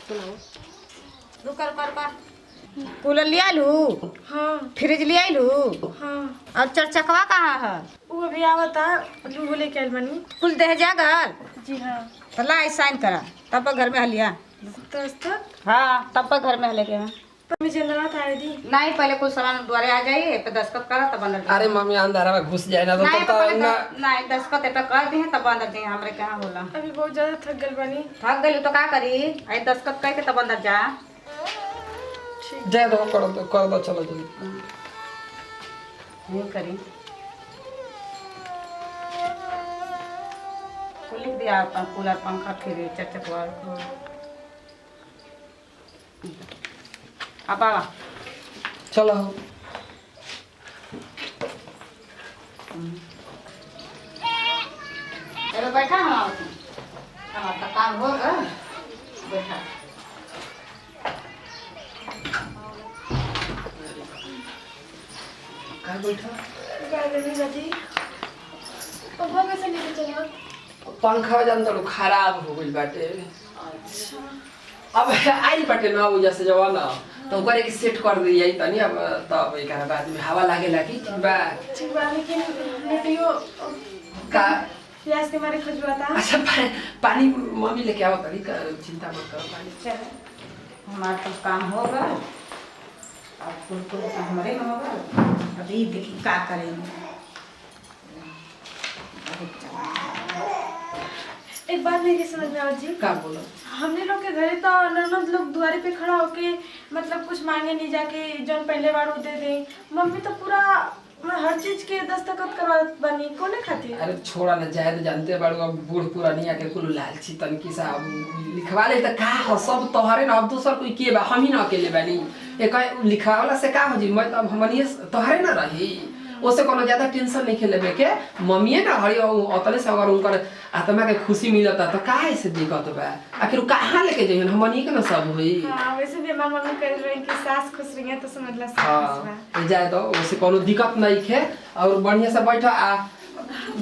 सुनो रुकर कर कर कूलर लिया लू। हाँ फ्रिज लिया लू। हाँ और चरचकवा कहाँ है? वो अभी आवता लूगो लेके आइल बानी। कुल दे जागल जी हाँ। तो ला साइन करा तब पर घर में हलिया। दस्तक हाँ तब पर घर में हले के मम्मी जिंदा था दी। नहीं पहले कुछ सामान द्वारे आ जाइए फिर दस्तखत करा तब अंदर जाइए। अरे मम्मी अंधारा में घुस जाए ना तो नहीं तो पहले ना नहीं दस्तखत एटा कर दी तब अंदर जाइए। हमरे कहाँ होला अभी बहुत ज्यादा थक गल बानी। थक गई तो का करी आई दस्तखत कह के तब अंदर जा। ठीक जाए तो कर दो चलो जल्दी। नहीं करी लिख दिया कूलर पंखा फ्रिज चरचकवा। अब आवा चलो चलो बैठा हम हमारा काम होगा बैठा। कहाँ बैठा? गार्डन में जाती। पापा कैसे लेके चला? पंखा जान तो खराब हो गई बाटे। अब आई बाटे ना वजह से जवा ना तो ऊपर एक सेट कर दिया तनी अब तब एक बाद में हवा लागे लगी बा। ठीक बा लेकिन नेटियो का प्यास के मारे खजुआता। अच्छा पानी मम्मी लेके आओ तनी चिंता मत करो पानी। चल हमारा तो काम होगा अब कुल हमारे में होगा। अभी देखी क्या करेंगे। एक बात मेरी समझ में आओ जी। का बोलो? हमने लोग के घरे तो ननद लोग द्वारे पे खड़ा होके मतलब कुछ मांगे नहीं जाके जौन पहले बार दे दे। मम्मी तो पूरा हर चीज के दस्तखत करवा बनी कोने खातिर। अरे छोड़ा ना जाए तो जानते बाड़ू अब बूढ़ पुरानिया के कुल लालची तनकी सा लिखवा ले तो का हो सब तोहरे ना अब दूसर कोई के बा हम ही ना अकेले बानी। एक लिखावला से का हो जी मैं तो हमनिए तोहरे ना रही ओसे कोनो ज्यादा टेंशन नहीं खेलेबे के मम्मीए ना हरी अतले से अगर उनकर आत्मा के खुशी मिलता तो काहे से दिक्कत बा आखिर कहाँ लेके जइहन हमनिए के ना सब होई। हां वैसे भी हमार मम्मी कह रही कि सास खुश रही है तो समझला सास बा। हां जाए तो ओसे कोनो दिक्कत नहीं खे और बढ़िया से बैठा आ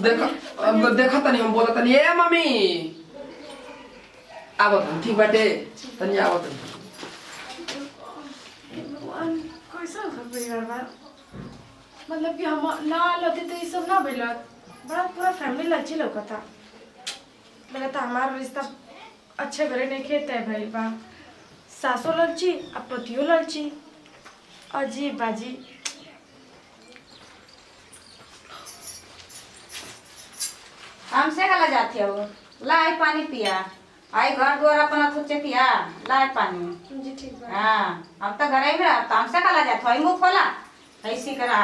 देखो तनी हम बोलत तनी ए मम्मी आबो तुम ठीक बाटे तनी आबो तुम। भगवान कैसा घर परिवार बा मतलब कि हम ना लते तो ये सब ना बेलत बड़ा पूरा फैमिली लच्छी लौकता। मेरा तो हमारा रिश्ता अच्छे घरे नहीं खेत है भाई बा सासो ललची अब पतियो ललची अजीब बाजी। हमसे गला जाती है वो लाई पानी पिया आई घर द्वार अपना सोचे किया लाई पानी। जी ठीक बा। हाँ अब तो घर ही में तो हमसे गला जाता है मुँह खोला ऐसी करा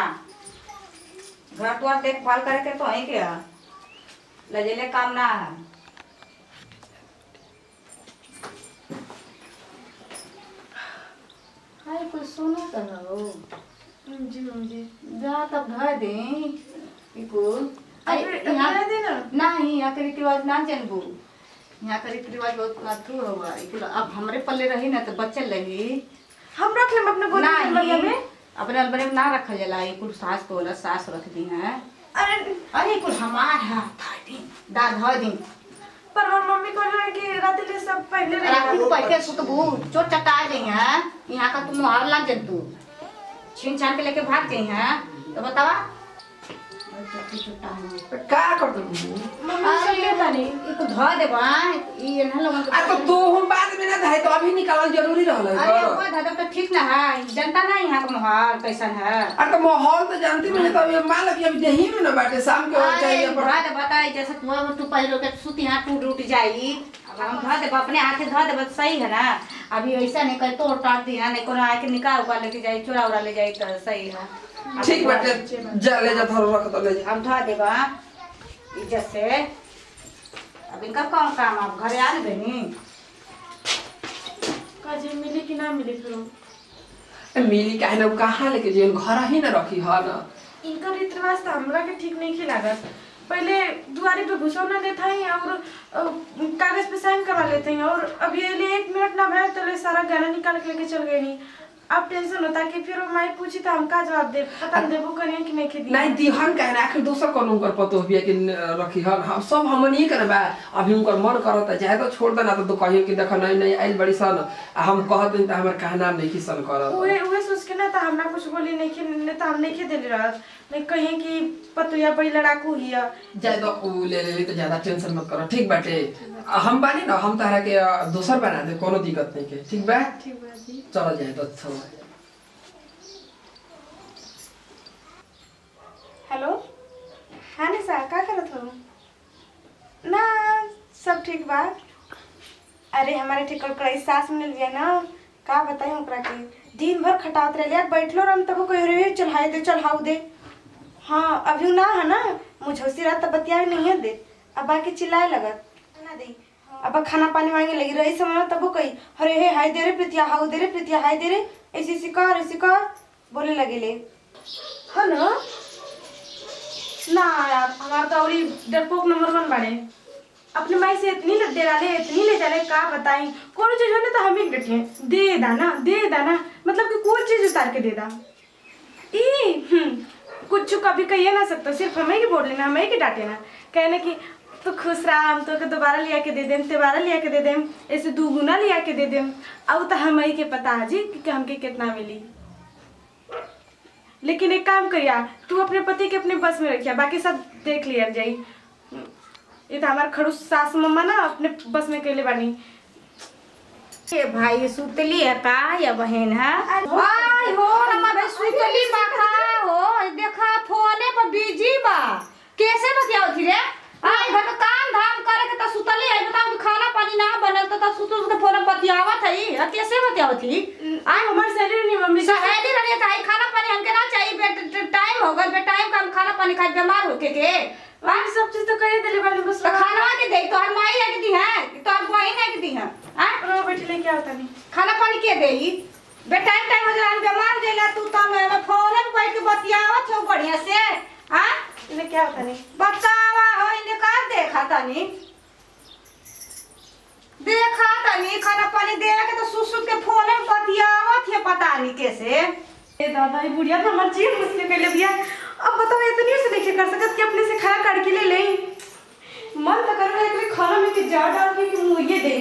घर द्वार देखभाल करके तो है क्या लजेले काम ना है। हाय कुछ सुनो तो हो जी मम्मी जी। जा तब घर दे कुल अरे यहाँ दे ना। नहीं यहाँ के रीति रिवाज ना जानबू। यहाँ का रीति रिवाज बहुत अथू होगा। अब हमरे पल्ले रही ना तो बच्चे लगी हम रख लेम अपने गोद में अलमारी में। अपने अलमारी में ना रखा जाला ये कुल सास को बोला सास रख दी है। अरे अरे कुल हमार है दाद हो दी पर हम मम्मी को है कि रात ले सब पहले रात को पैके सुतबू चोट चटा दे हैं यहाँ का तुम हार ला जंतु छीन छान के लेके भाग गई हैं तो बतावा का कर दू मम्मी चलिए बानी इको धो देबा ई न लोगन आ तो तू हम बाद में ना धाय तो अभी निकालल जरूरी रहल है। अरे वो दादा तो ठीक ना है जनता ना यहाँ का माहौल कैसन है। अरे तो माहौल तो जानती में तो ये मान लो कि अभी यही में ना बाटे शाम के हो चाहिए पर धो दे बताई जैसे तू पहले के सूती हाथ टूट जाई अब हम धो देब अपने हाथे धो देब सही है ना। अभी ऐसा नहीं कर तोड़ टाट दिया नहीं कोनो आके निकाल उका लेके जाई चोरा उरा ले जाई तो सही है। ठीक बाटे जा ले जा थोड़ा रख तो ले जा हम धो देबा इज्जत से। अब इनका कौन काम आप घरे आ गए नी काजी मिली कि ना मिली फिर मिली काहे ना कहाँ लेके जेन घर ही ना रखी है ना। इनका रीति रिवाज तो हमरा के ठीक नहीं खिलागत। पहले दुआरे पे घुसौना देता है और कागज पे साइन करवा लेते हैं और अभी ये 1 मिनट ना भरे तो सारा गाना निकाल के लेके चल गए नहीं। अब टेंशन होता कि फिर माई पूछी तो हम का जवाब दे, पता नहीं देबो करिए कि नहीं खेती नहीं दिहन कहे आखिर दोसर कौन उनकर पतो बिया कि रखी हन हम सब हमनी के बा। अभी उनकर मन करत चाहे तो छोड़ देना तो कहियो कि देख नहीं नहीं आइल बड़ी सन आ हम कहत नहीं त हमर कहना नहीं कि सन करत उहे सोच के ना त हमरा कुछ बोली नहीं कि नहीं त हम नहीं के देले रहत नहीं कहीं कि पतुया पई लड़ाकू हिया ज्यादा उ ले तो ज्यादा टेंशन मत करो ठीक बाटे। हम बानी ना हम तारा के दोसर बना दे कोनो दिक्कत नहीं के ठीक बा। ठीक बा जी चलो जाए तो अच्छा। हेलो हाँ निशा का करत हो ना सब ठीक बा। अरे हमारे ठीक कड़कड़ाई सास मिल गया ना का बताई ओकरा के दिन भर खटावत रह लिया बैठलो रम तब कह रहे चढ़ाऊ दे हाँ अभी ना है ना मुझे रात तब बतिया नहीं है दे अब बाकी चिल्लाए लगत ना दे अब खाना पानी मांगे लगी रही समय तब कही अरे हे हाय दे रे प्रीतिया हाउ दे रे प्रीतिया हाय दे रे ऐसी कर बोले लगे ले है ना यार हमारा तो अवली डरपोक नंबर 1 बाड़े अपने माई से इतनी इतनी ले चले का बताई कौन चीज होने तो हम ही डटे दे दाना मतलब कि कोई चीज उतार के दे दा कुछ कभी कहिए ना सकता सिर्फ हमें ही बोल लेना हमें ही डांटे ना कहने की तो खुश रहा हम तो दोबारा लिया के दे देम तिबारा लिया के दे देम ऐसे 2 गुना लिया के दे देम अब तो हम ही के पता जी कि हमके कितना मिली। लेकिन एक काम करिया तू अपने पति के अपने बस में रखिया बाकी सब देख लिया जाई। ये तो हमारे खड़ूस सास मम्मा ना अपने बस में कैले बानी। ये भाई सुतली है का या बहन है आई हो हमारे सुतली बा का हो देखा फोने पर बिजी बा कैसे बतियाओ थी रे आई घर में काम धाम करे के त सुतली है बताओ खाना पानी ना बनल त सुतल के फोन बतियावत है कैसे बतियाओ थी आई हमारे सहेली नहीं मम्मी सहेली रही है खाना पानी हमके ना चाहिए टाइम हो गल बे टाइम का हम खाना पानी खाए बीमार हो के बाकी सब चीज तो करे देले वाले बस खाना के दे तो हर माई है दी है तो हर बहन है दी है रो बेटी लेके आता नहीं खाना पानी के देई बे टाइम हो जान बीमार देला तू त मैं फोन पे बैठ के बतियावत हो बढ़िया से हां इने क्या होता नहीं बतावा हो इने का देखा तनी खाना पानी दे के तो सुसुत के फोन पे बतियावत है पता नहीं कैसे ए दादा ये बुढ़िया तो हमार जीव मुझसे कर ले भैया अब बताओ इतनी से नहीं कर सकत कि अपने से खाना काट के ले मन तो कर रहा है कि खाना में के जा डाल के मुंह ये दे